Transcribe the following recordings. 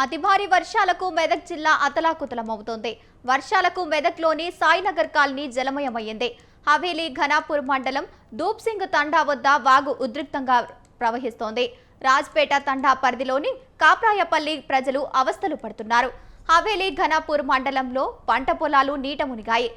అతి భారీ వర్షాలకు మెదక్ జిల్లా అతలాకుతలమవుతోంది. వర్షాలకు మెదక్లోని సాయినగర్ కాలనీ జలమయమైంది. హవేలీ ఘనాపూర్ మండలం దూప్సింగ్ తండా వద్ద వాగు ఉద్రిక్తంగా ప్రవహిస్తోంది. రాజ్పేట తండా పరిధిలోని కాప్రాయపల్లి ప్రజలు అవస్థలు పడుతున్నారు. హవేలీ ఘనాపూర్ మండలంలో పంట పొలాలు నీట మునిగాయి.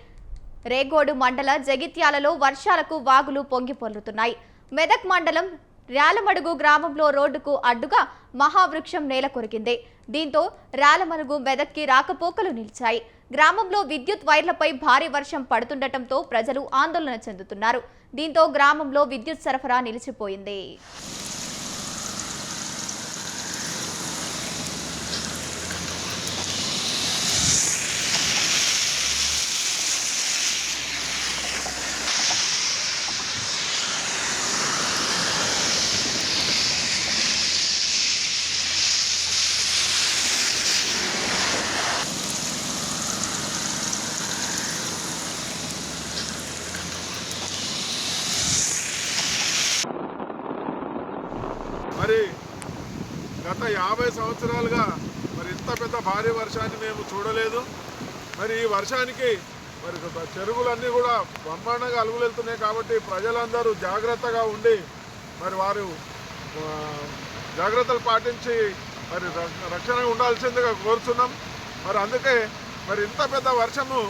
రేగోడు మండల జగిత్యాలలో వర్షాలకు వాగులు పొంగి పొర్లుతున్నాయి. మెదక్ మండలం ర్యాలమడుగు గ్రామంలో రోడ్డుకు అడ్డుగా మహావృక్షం నేల కొరికింది. దీంతో ర్యాలమడుగు మెదక్కి రాకపోకలు నిలిచాయి. గ్రామంలో విద్యుత్ వైర్లపై భారీ వర్షం పడుతుండటంతో ప్రజలు ఆందోళన చెందుతున్నారు. దీంతో గ్రామంలో విద్యుత్ సరఫరా నిలిచిపోయింది. మరి గత 50 సంవత్సరాలుగా మరి ఇంత పెద్ద భారీ వర్షాన్ని మేము చూడలేదు. మరి ఈ వర్షానికి మరి చెరువులన్నీ కూడా బ్రహ్మాండంగా అలుగులెళ్తున్నాయి. కాబట్టి ప్రజలందరూ జాగ్రత్తగా ఉండి మరి వారు జాగ్రత్తలు పాటించి మరి రక్షణ ఉండాల్సిందిగా కోరుతున్నాం. మరి అందుకే మరి ఇంత పెద్ద వర్షము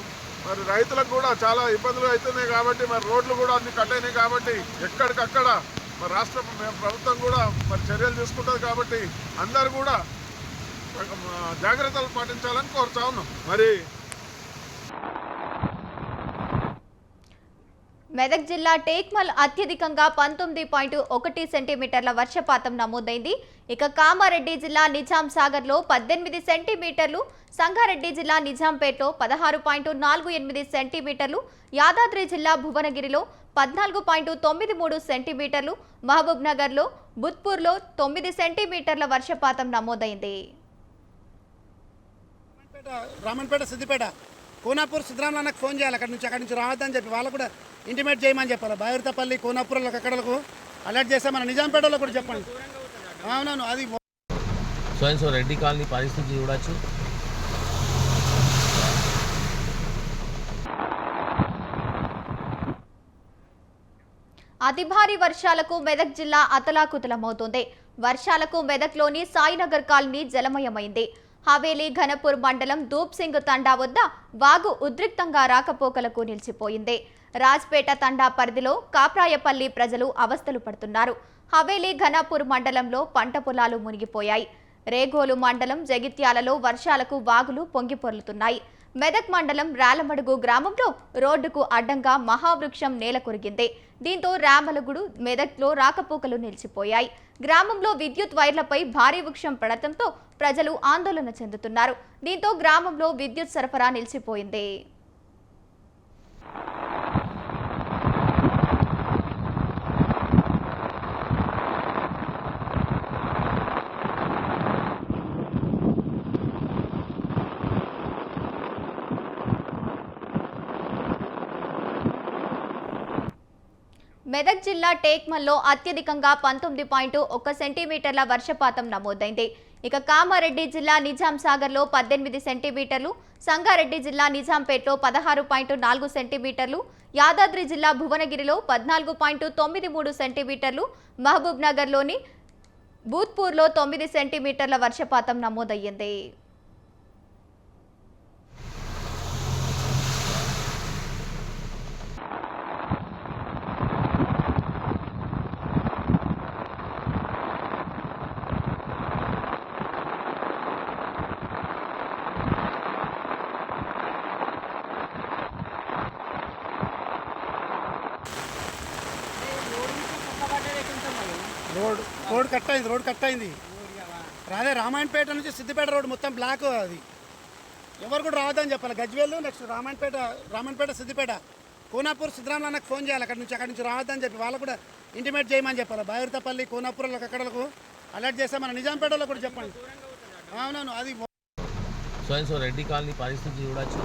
మరి రైతులకు కూడా చాలా ఇబ్బందులు అవుతున్నాయి. కాబట్టి మరి రోడ్లు కూడా అన్ని కట్టయినాయి. కాబట్టి ఎక్కడికక్కడ మరి రాష్ట్ర ప్రభుత్వం కూడా మరి చర్యలు తీసుకుంటుంది. కాబట్టి అందరూ కూడా జాగ్రత్తలు పాటించాలని కోరుతా ఉన్నాం. మరి మెదక్ జిల్లా టేక్మల్ అత్యధికంగా 19.1 సెంటీమీటర్ల వర్షపాతం నమోదైంది. ఇక కామారెడ్డి జిల్లా నిజాం సాగర్లో 18 సెంటీమీటర్లు, సంగారెడ్డి జిల్లా నిజాంపేటలో 16.48 సెంటీమీటర్లు, యాదాద్రి జిల్లా భువనగిరిలో 14.93 సెంటీమీటర్లు, మహబూబ్ నగర్లో బుత్పూర్లో 9 సెంటీమీటర్ల వర్షపాతం నమోదైంది. రామన్పేట, సిద్దిపేట, కోనాపూర్ సిద్ధరామన్నకు ఫోన్ చేయాలి. అక్కడి నుంచి రావద్దని చెప్పి వాళ్ళకు కూడా ఇంటిమేట్ చేయమని చెప్పాలి. బాయుర్తపల్లి, కోనాపూర్లకు అక్కడకు అలర్ట్ చేస్తే మన నిజాంపేటలో కూడా చెప్పండి. అవునవును, అది సో రెడ్డి కాలనీ పరిస్థితి చూడొచ్చు. అతి భారీ వర్షాలకు మెదక్ జిల్లా అతలాకుతలమవుతోంది. వర్షాలకు మెదక్లోని సాయినగర్ కాలనీ జలమయమైంది. హవేలీ ఘనపూర్ మండలం దూప్సింగ్ తండా వద్ద వాగు ఉద్రిక్తంగా రాకపోకలకు నిలిచిపోయింది. రాజ్పేట తండా పరిధిలో కాప్రాయపల్లి ప్రజలు అవస్థలు పడుతున్నారు. హవేలీ ఘనపూర్ మండలంలో పంట పొలాలు మునిగిపోయాయి. రేగోలు మండలం జగిత్యాలలో వర్షాలకు వాగులు పొంగి పొర్లుతున్నాయి. మెదక్ మండలం ర్యాలమడుగు గ్రామంలో రోడ్డుకు అడ్డంగా మహావృక్షం నేల కొరిగింది. దీంతో రామలగుడు మెదక్లో రాకపోకలు నిలిచిపోయాయి. గ్రామంలో విద్యుత్ వైర్లపై భారీ వృక్షం పడటంతో ప్రజలు ఆందోళన చెందుతున్నారు. దీంతో గ్రామంలో విద్యుత్ సరఫరా నిలిచిపోయింది. మెదక్ జిల్లా టేక్మల్లో అత్యధికంగా 19.1 సెంటీమీటర్ల వర్షపాతం నమోదైంది. ఇక కామారెడ్డి జిల్లా నిజాం సాగర్లో 18 సెంటీమీటర్లు, సంగారెడ్డి జిల్లా నిజాంపేటలో 16.4 సెంటీమీటర్లు, యాదాద్రి జిల్లా భువనగిరిలో 14.93 సెంటీమీటర్లు, మహబూబ్ నగర్లోని బూత్పూర్లో 9 సెంటీమీటర్ల వర్షపాతం నమోదయ్యింది. రోడ్ కట్ అయింది. రాదే రామాయణపేట నుంచి సిద్దిపేట రోడ్ మొత్తం బ్లాక్. అది ఎవరు కూడా రావద్దని చెప్పాలి. గజ్వేల్, నెక్స్ట్ రామన్పేట, సిద్దిపేట, కోనాపూర్ సిద్ధరామన్నకు ఫోన్ చేయాలి. అక్కడి నుంచి రావద్దని చెప్పి వాళ్ళకు కూడా ఇంటిమేట్ చేయమని చెప్పాలి. బాయుర్తపల్లి, కోనాపూర్లకు అక్కడకు అలర్ట్ చేస్తే మన నిజాంపేటలో కూడా చెప్పండి. అవునవును, అది సో రెడ్డి కాలనీ పరిస్థితి చూడొచ్చు.